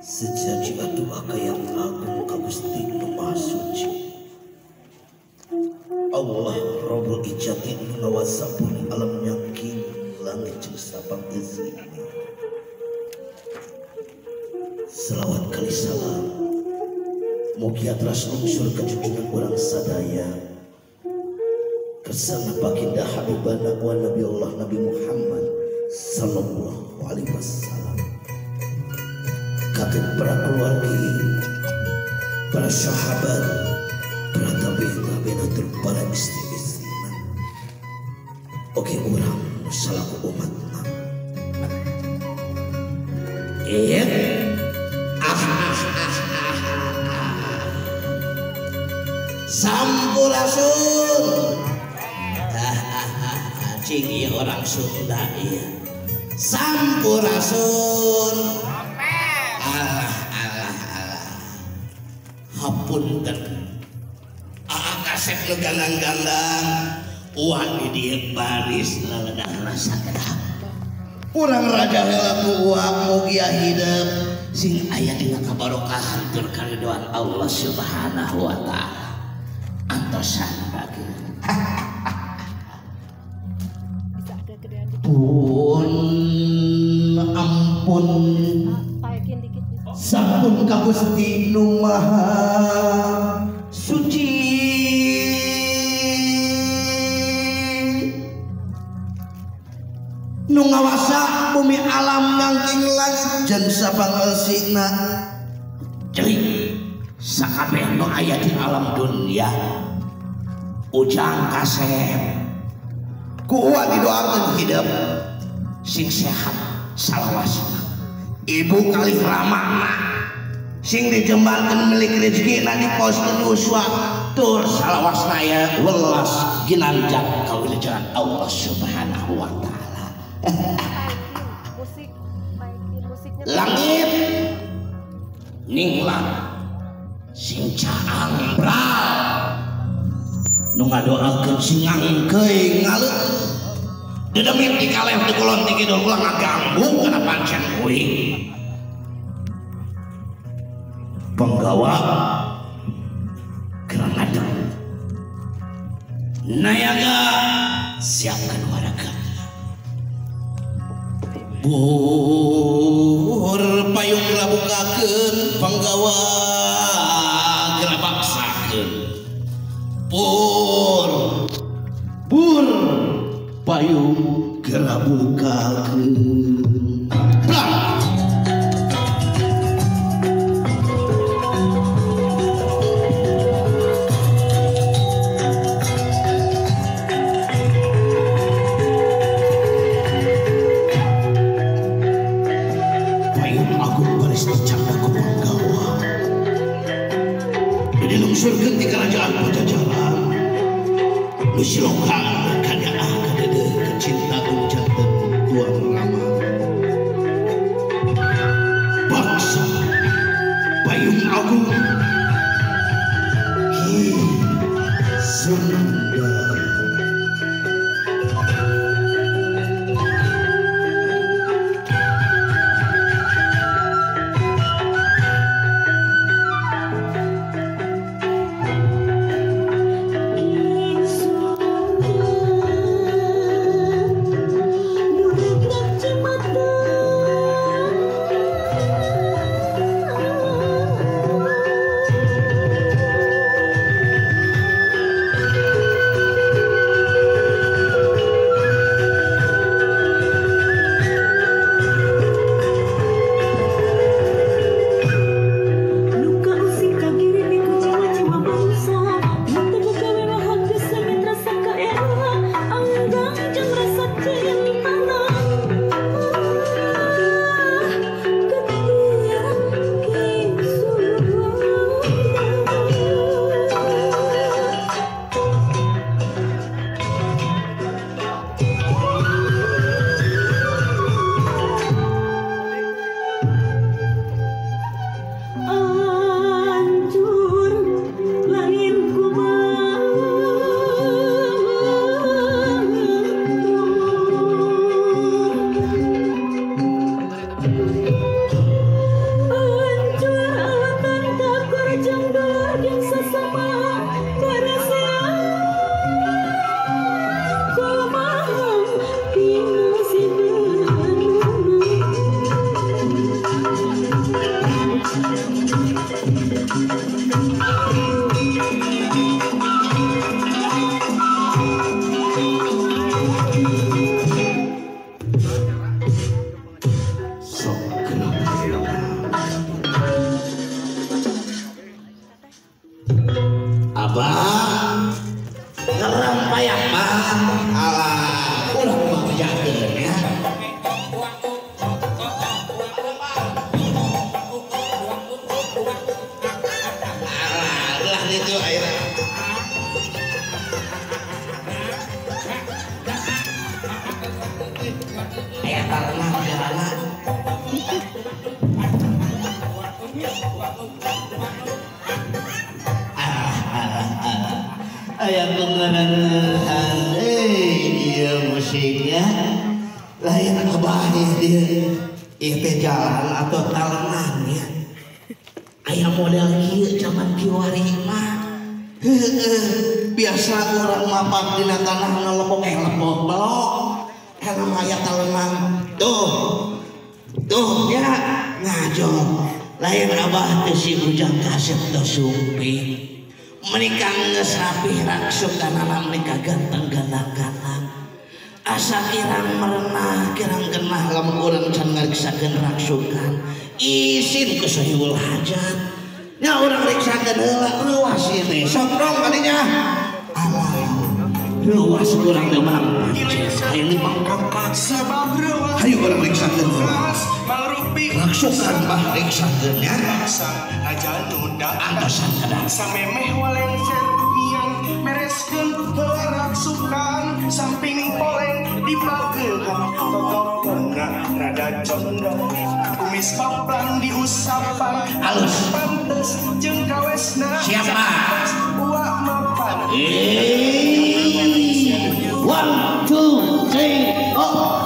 Sejaji doa yang agung ka Gusti Nu Maha Suci. Allah Rabbul Ijati nu nawasapun alam yakin langit jeung sapang izin. Selawat kali salam mugi atras lungsur ka junjungan urang sadaya kersana baginda Habibana wa Nabi Allah Nabi Muhammad sallallahu alaihi wasallam. Katib para keluarga, para sahabat, para tabi'in para istri-istri. Oke orang salaku umatna. Iya. Sampurasun. Cing orang Sunda iya. Sampurasun. Hapunten kasep nu gandang-gandang uang di dieu baris laledah rasa kedap urang raja heula ku uang mugi hidup sing aya dina kabarokahan tur karidoan Allah Subhanahu wa taala antosan bagi pun ampun sampun ka Gusti Nu Maha Suci. Nu ngawasa bumi alam ngangking langit jeung sapangeusina. Ceuing sakabeh nu aya di alam dunia ujang kasep kuat didoakeun hidup sing sehat salawasna. Ibu kali ramana sing dijembalkeun milik rezekina di pos uswa tur salawasna ya welas ginanjak kawilujengan Allah Subhanahu wa taala. Langit ninglang sing caang bral nu ngadoakeun sing ngangkeuy ngaleut dedemit di kaleh di kulon di kidul ulang ngaganggu kana pancen kuing penggawa kerangadang nayaga siapkan warga bur payung labukakeun penggawa gerabaksakeun bur payung gerabukakeun surga di kerajaan Pajajaran nu silongkang kadang kadede kecinta janten tuang lama bangsa payung agung hi Sunda. Bang ngerem payak Bang alah urang mah bejakeun ya alah lah itu ayeuna aya talengan jalan aya pengenalan dia musiknya lain kebahagia dia itu jalan atau talengan ya aya model kieu zaman kiwari mah biasa orang mapak dina tanah ngelempok lepok belok helm aya talengan tuh ya ngajong lain abah teu si ujang kasep teu sumping menikah geus rapih raksuk kana menikah ganteng gandang-gandang asa kirang merenah kirang genah lamun urang can ngariksakeun raksukan isin ke sahibul hajat nya urang riksakeun heula leuwas ieu sok dong kadinya alah leuwas urang teh menang pances aya 5 kakak sabab leuwas hayu urang riksakeun heula raksukan bah riksakeun nya aja nuda antosan kadang samemeh waleng cermian mereskeun raksukan samping poleng dipagehan totokeuna rada condong kumis paplan diusapan alus pantes jeung kawesna siapa uak mapan 1 2 3 oh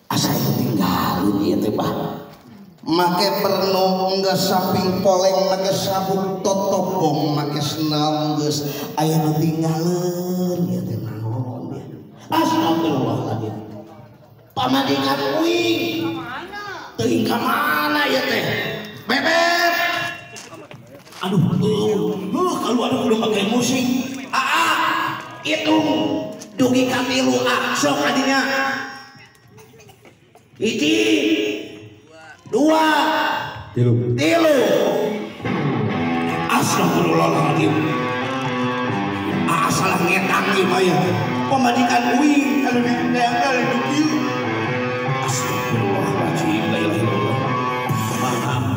asa ketinggalan ieu teh bah make perno geus samping poleng make sabuk totobong make senal geus aya nu tinggalin ieu teh naon ya astagfirullahaladzim pamajikan uing teuing ka mana ieu teh bebek aduh keluar udah pakai musik itu dugi ka 3 sok adinya 1 2 3 astagfirullahaladzim salah ngetang ieu mah ya pamajikan uing anu dianggal di dieu astagfirullahaladzim la ilaha illallah maaf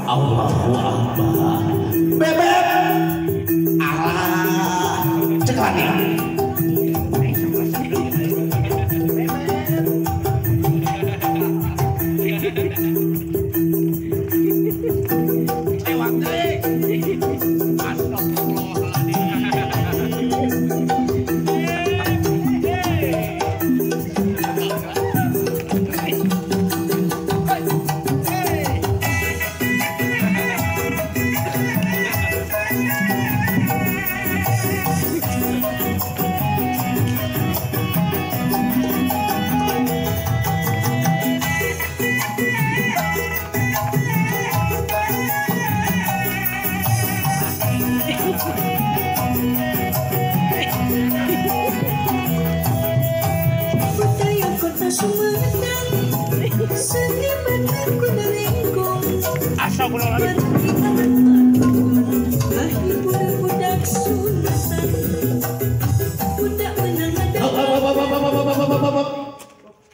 Allahu akbar bebek alah cek lagi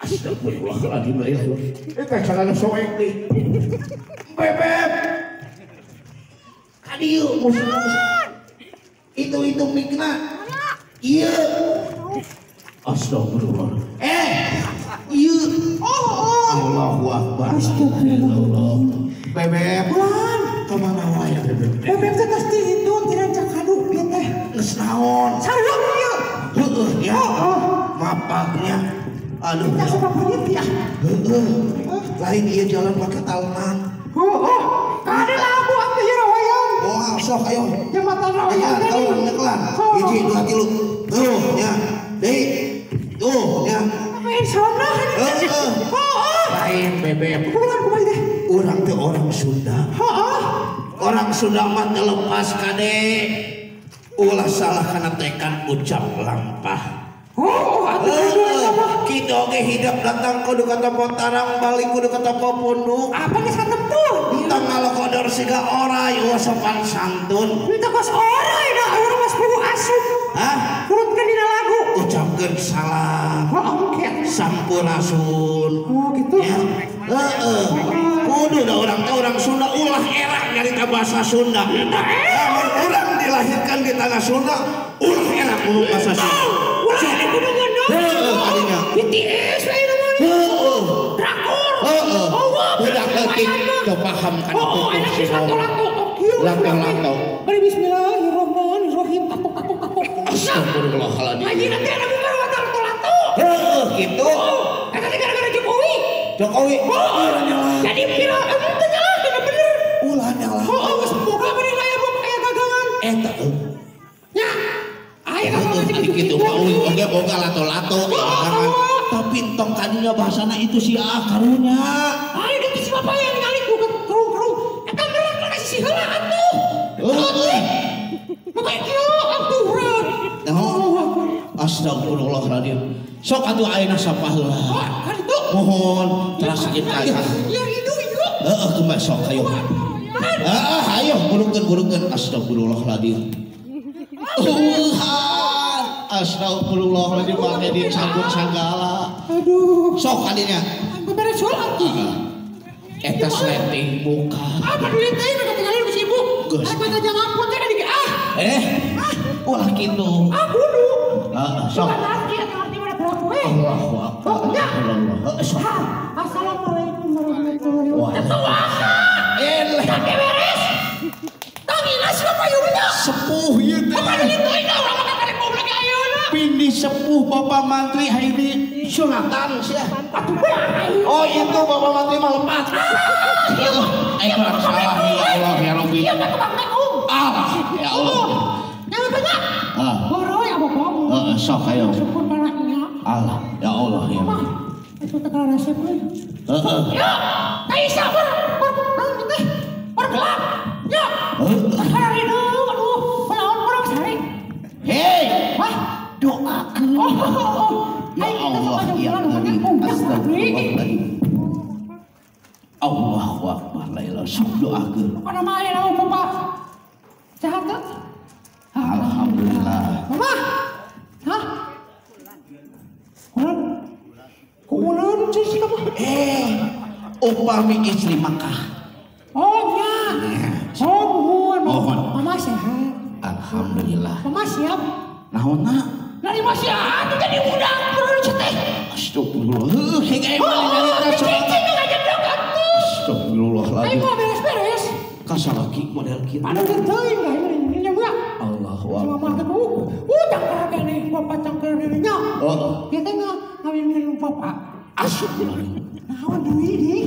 Astagfirullahaladzim la ilaha illallah eta salana soek deui bebek kadieu musik itu mikna ieu astagfirullah ieu Allahu akbar astagfirullah bebek pulang kemana wae bebek teh pasti itu tirancak hadup ieu teh geus naon sareng ieu heueuh ya mapaknya aduh kita suka panitia lain dia jalan pakai talman kade lagu atuh ya rawayan sok ayo jembatan rawayan tahun neklan 1 2 3 tuh ya deui tuh ya apa yang sana bebek. Orang teh orang Sunda. Orang Sunda mah lepas kade. Ulah salah kana tekan ucap lampah. Kita oge hidup datang kudu ka tempat tarang balik kudu ka tempat pondok. Apa geus katempur? Entah ngalokodor siga oray ulah sopan santun. Itu kos oray dah urang mas kudu asup. Hah? Turutkeun dina lagu. Ucapkeun salam. Oke. Sampurasun. Oh gitu. Ya. Kudu da urang teh urang Sunda ulah era nyarita bahasa Sunda. Lamun urang dilahirkan di tanah Sunda ulah era ngomong bahasa Sunda. Ulah ini kudu ngeundeung. Tadinya. BTS we namanya. Drakor. Udah ketik kepahamkan Oh, enak sih lato-lato. Lato-lato. Mari bismillahirrahmanirrahim. Kapok. Astagfirullahaladzim. Lagi nanti ada bukan lato-lato. Gitu. Eta teh gara-gara Jokowi. Jokowi. Jadi pira itu nyala bener. Ulah nyala. Geus boga bari aya gagangan. Eta. Ya. Aya gagangan Gitu oke boga lato-lato. Tapi tong kadinya bahasana itu si karunya. Aya gitu si bapak yang ningali ku kerung. Eta bener kasih si heula atuh. Bapak kieu aturan. Astagfirullahaladzim. Sok atuh ayeuna sapaheula. Kan itu. Mohon teraskeun ka. Ya itu. Kumaha sok hayo. Hayo burukeun astagfirullahaladzim. Astagfirullahaladzim make dicabut segala. Aduh. Sok kadinya. Beberes sholat tuh. Eta sleting muka. Apa duit teh udah ketinggalan ku sibuk. Geus. Aku teh jam ampun teh di Ulah kitu. Kudu. Sok. Laki arti mana berlaku Allahu akbar. Assalamualaikum warahmatullahi wabarakatuh. Waalaikumsalam. Beres. Tangina siapa yeunya? Sepuh ieu teh. Apa itu urang mah ka Republik ayeuna? Pindi sepuh Bapak Mantri hairi sunatan sia. Oh itu Bapak Mantri mah lepas. Ayo salah ya Allah ya Rabbi. Iya ka Bang Meung. Ya Allah. Yang banyak. Horoy apa kamu? Sok ayo. Syukur banaknya. Allah ya Allah ya. Itu tegal resep euy. Ya, tai sabar. Bergelap. Ya. Hari itu aduh, panaon orang sari. Hei, Wah, doakeun. Ya Allah ya Rabbi. Astagfirullahaladzim. Allahu akbar la ilaha sok doakeun. Apa nama ayah nama bapak? Sehat tak? Alhamdulillah. Mama? Hah? Kulan sih kamu? Upami istri Makkah. Oh ya. Mohon. Mama sehat. Alhamdulillah. Mama siap. Naonna? Dari masih ada jadi budak terus teh. Astagfirullah. Hege nyarita Astagfirullahaladzim. Ayo beres-beres. Kasalaki model kitu. Anu teuing da ini nya. Allahu Mama akbar. teh cangker gini, bapak cangker dirinya. Dia teh ngawin bapak. Astagfirullahaladzim. Naon deui di?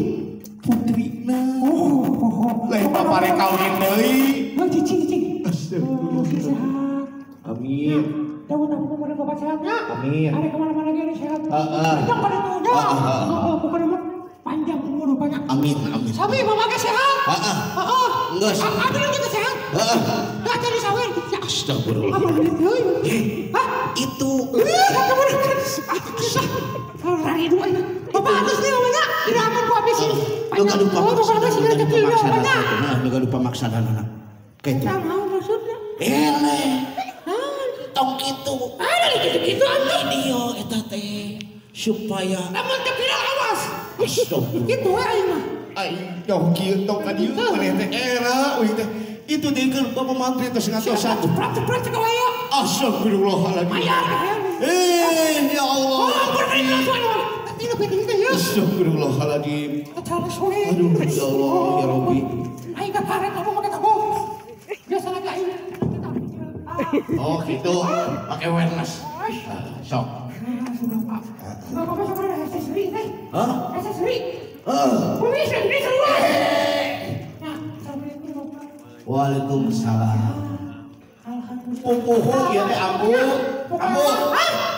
Putrina. Oh. Lain papare kawin deui. Oh, cicing. Astagfirullah. Sehat. Amin. Tahu kemudian bapak sehatnya. Amin. Ada kemana-mana dia sehat. Heeh. Yang pada tuhnya. Pokoknya panjang umur banyak. Amin. Sami mama ke sehat. Geus. Abi lagi ke sehat. Enggak jadi sawir. Astagfirullah. Apa gitu? Hah? Itu. Kalau lari dua ini. Bapak habis nih namanya. Tidak akan ku habis ini. Duga lupa maksana. Duga lupa maksana anak. Kayak itu. Tahu maksudnya. Ele. Tong gitu. Ada gitu-gitu atuh. Video eta teh supaya Namun kepiral awas. astagfirullah. Gitu aja mah. Ayo kieu tong ka dieu maneh teh era euy teh. Itu dikeun Bapak Mantri teh ngatosan. Ceprat cek aya. Astagfirullahaladzim. Ayah. Ya Allah. Astagfirullahaladzim. Aduh ya Allah ya Rabbi. Ayo karet kamu pakai kamu. Biasa lagi ayo. Oh gitu. Pakai awareness. Sok. Bapak sama ada accessory teh. Hah? Accessory. Ini semua. Nah, assalamualaikum. Waalaikumsalam. Pupuh ya teh ampun. Ampun.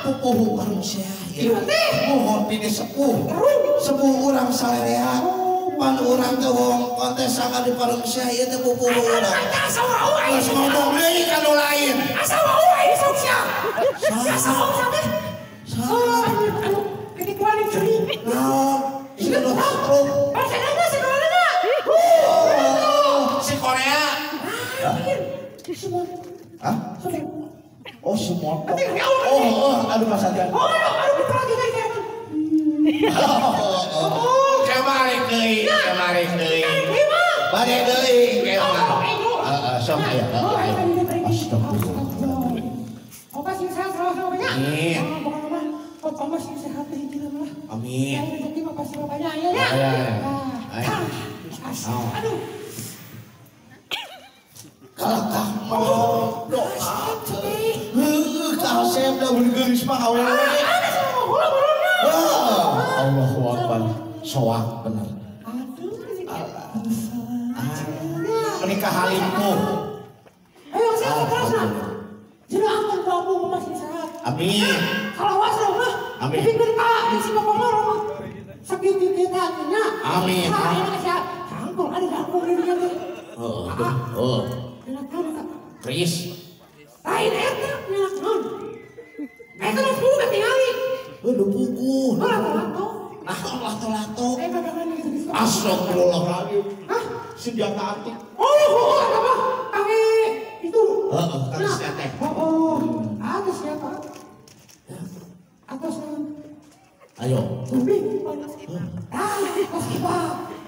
Pupuh sepuh urang sia mohon pini sepuh urang salerea pan urang teh wong kontes sangat di parung sia ieu teh pupuh urang geus ngomong deui ka nu lain asa wae sok sia asa wae anu ini kuali curi naon sino stroke pasanganna si Korea si Korea hah oh semua aduh Mas Adrian aduh kemarin deui bade deui kemah sok aya astagfirullah opa sing sehat selalu banyak opa sing sehat hiji mah amin rezeki mah pasti banyak ya aduh kalakah mau doa kasep dah bergeris mah awewe Allahu Akbar soak bener menikah halimku ayo sehat terus lah jina akan babu masih sehat amin kalau wasra mah amin pikir ka si bapak mah sakit kita nya amin sangkul ada sangkul ini Chris lain eta naon eta mah buka tingali lu puku lato astagfirullahaladzim senjata antik apa kami itu kami senjata atas siapa atas ayo atas siapa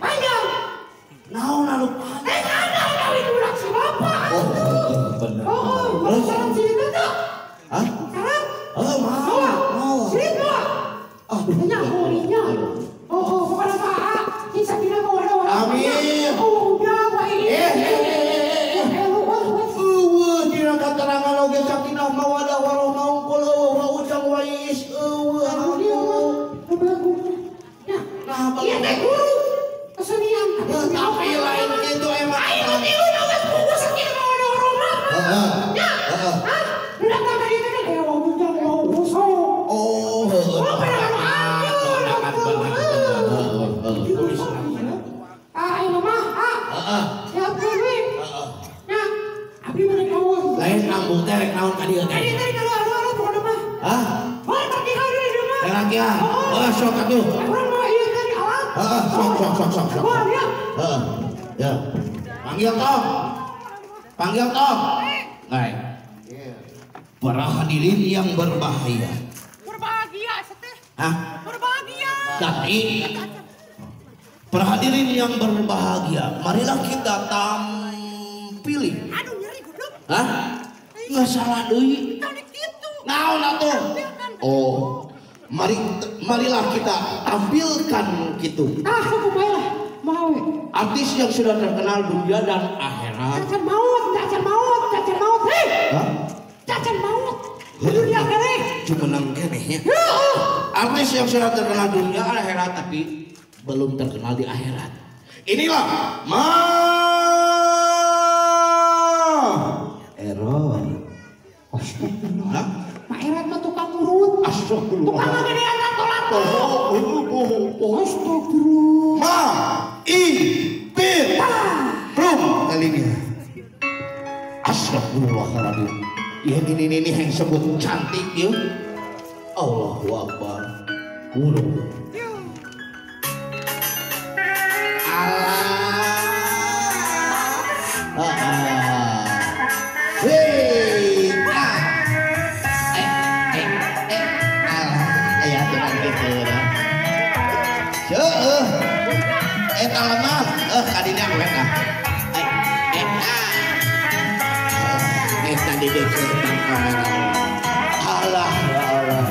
panjang naon anu panjang itu udah si bapak bener sekarang sini tuh sekarang mau sini tuh hanya horinya bukan apa kisah kita mau ada amin udah baik tidak keterangan oge sakinah mawadah warahmah qul wa ujang wa is nah iya teh guru kesenian tapi lain itu emang ayo itu buku sakinah mawadah warahmah ya udah tak tadi kan ya wa ujang wa usau lain ambung teh rek naon ka dieu teh tadi kalau pokona mah hah pergi ka dieu di rumah teh ya sok atuh urang mah ieu teh alat sok ya panggil tong ngai para hadirin yang berbahagia seteh hah berbahagia tapi para hadirin yang berbahagia marilah kita tampili aduh nyeri goblok hah nggak salah deui naon atuh oh marilah kita tampilkan gitu kumaha mau artis yang sudah terkenal dunia dan akhirat cacan maut hei cacan maut dunia kene cuma nang kene ya artis yang sudah terkenal dunia akhirat tapi belum terkenal di akhirat inilah Error astagfirullah Erat mah tukang urut astagfirullah tukang gedean lato-lato astagfirullah belum kali ini astagfirullahaladzim ya ini yang sebut cantik ya Allahu Akbar urut kadina wet tadi dek kamera Allah ya Allah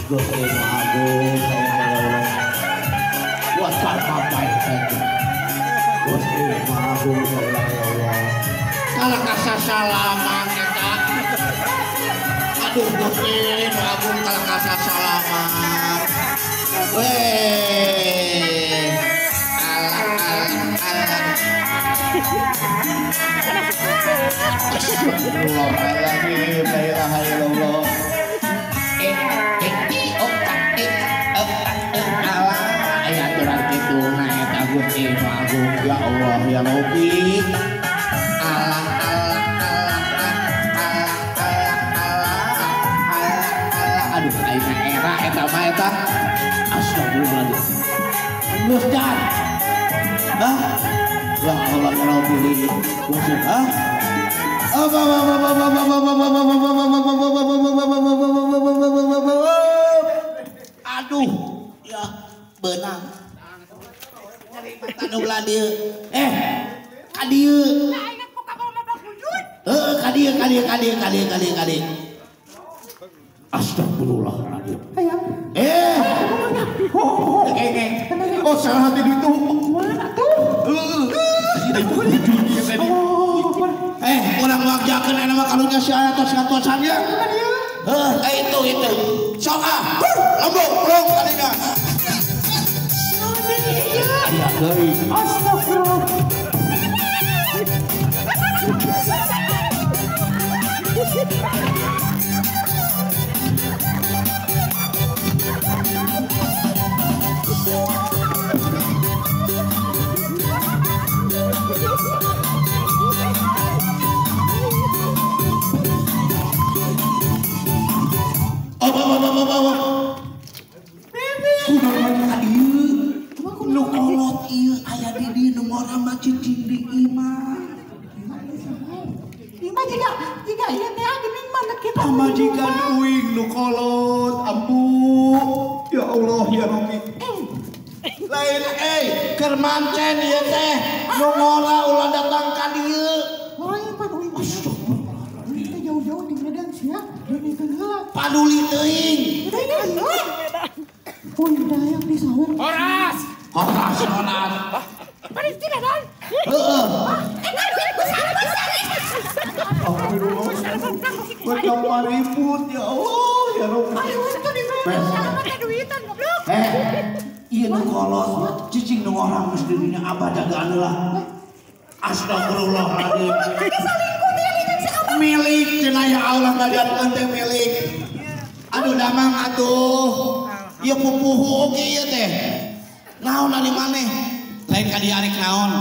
Gusti Agung buat apa itu Gusti Agung ya Allah kalau kasar salaman kita aduh Gusti Agung kalau kasar salaman Astagfirullahaladzim, la ilaha illallah. ya Allah ya Rabbi. Aduh, aing era eta mah eta. Astagfirullahaladzim. Geus jan. Hah? Ya Allah ya Rabbi. Hah? Aduh, ya benang. Tanu dia. Kadieu. Kadieu. Astagfirullahaladzim. Oh, salah hati itu. Mana tuh? Orang wajahkan nama kalunya si atas kantosannya. Itu. Sok lambung, belum kalinya. Astagfirullah. Nu kolot ieu aya di dieu nu ngora mah cicing di imah. Imah jika ieu teh geuning mana kita. Majikan uing nu kolot ambu. Ya Allah ya Rabbi. Lain keur mancen ieu teh nu ngora ulah datang ka dieu. Lain pan uing. Kita jauh-jauh di Medan sia. Ini heula. Paduli teuing. Uing dayang di sawah. Horas. Paris di Medan. Heeh. Berjumpa ribut ya Allah ya Rabbi. Ayo itu di Medan. Ada duitan goblok. Iya nu kolot, cicing nu orang geus dirinya abah jagaan lah. Astagfirullahaladzim. Milik cenah ya Allah ngajarkeun teh milik. Aduh damang atuh. Ieu pupuhu oge ieu teh. Naon ari maneh? Lain ka dieu arek naon?